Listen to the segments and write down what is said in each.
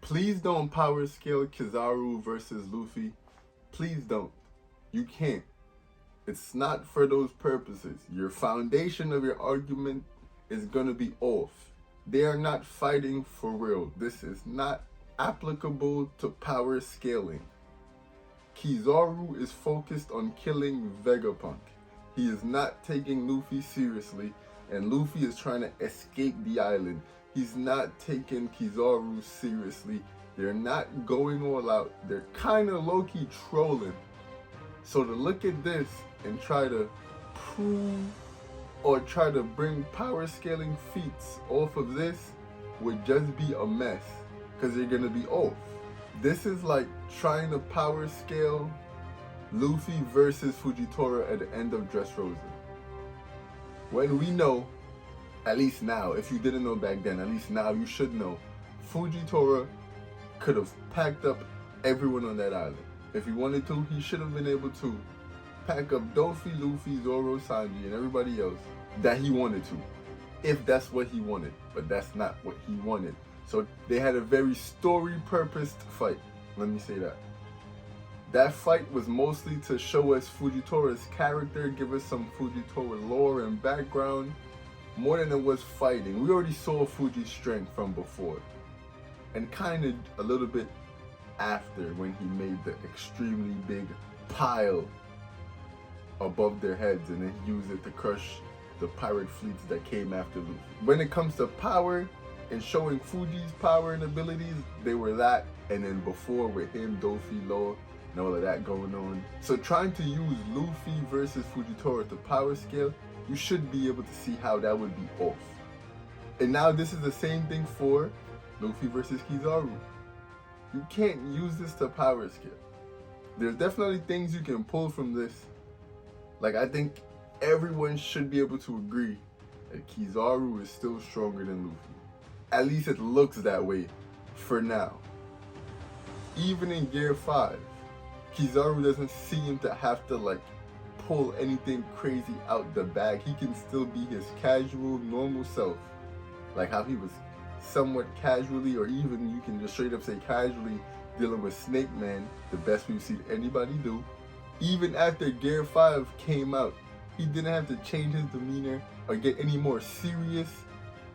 Please don't power scale Kizaru versus Luffy. Please don't. You can't. It's not for those purposes. Your foundation of your argument is going to be off. They are not fighting for real. This is not applicable to power scaling. Kizaru is focused on killing Vegapunk. He is not taking Luffy seriously, and Luffy is trying to escape the island. He's not taking Kizaru seriously. They're not going all out. They're kind of low-key trolling. So to look at this and try to prove or try to bring power scaling feats off of this would just be a mess, because they're gonna be off. This is like trying to power scale Luffy versus Fujitora at the end of Dressrosa. When we know, at least now, if you didn't know back then, at least now you should know, Fujitora could have packed up everyone on that island. If he wanted to, he should have been able to pack up Doffy, Luffy, Zoro, Sanji, and everybody else that he wanted to, if that's what he wanted. But that's not what he wanted. So they had a very story-purposed fight. Let me say that. That fight was mostly to show us Fujitora's character, give us some Fujitora lore and background, more than it was fighting. We already saw Fuji's strength from before, and kind of a little bit after, when he made the extremely big pile above their heads and then used it to crush the pirate fleets that came after Luffy. When it comes to power and showing Fuji's power and abilities, they were that, and then before with him, Doffy, Law, and all of that going on. So trying to use Luffy versus Fujitora to power scale, you should be able to see how that would be off. And now this is the same thing for Luffy versus Kizaru. You can't use this to power scale. There's definitely things you can pull from this. Like, I think everyone should be able to agree that Kizaru is still stronger than Luffy. At least it looks that way for now. Even in Gear 5, Kizaru doesn't seem to have to like pull anything crazy out the bag. He can still be his casual, normal self. Like how he was somewhat casually, or even you can just straight up say casually, dealing with Snake Man, the best we've seen anybody do. Even after Gear 5 came out, he didn't have to change his demeanor or get any more serious.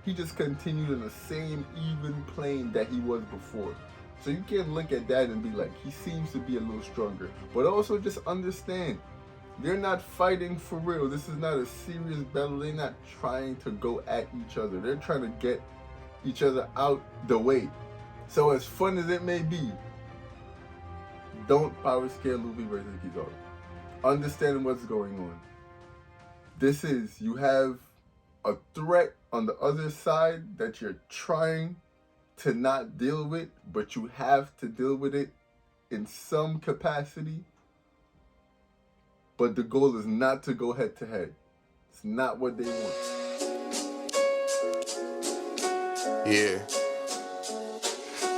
He just continued in the same even plane that he was before. So you can't look at that and be like, he seems to be a little stronger. But also just understand, they're not fighting for real. This is not a serious battle. They're not trying to go at each other. They're trying to get each other out the way. So as fun as it may be, don't power scale Luffy versus Kizaru. Understand what's going on. This is, you have a threat on the other side that you're trying to not deal with, but you have to deal with it in some capacity. But the goal is not to go head to head. It's not what they want. Yeah,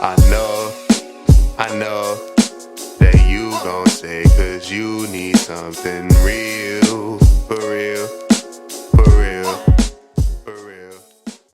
I know that you gon' say, cause you need something real, for real.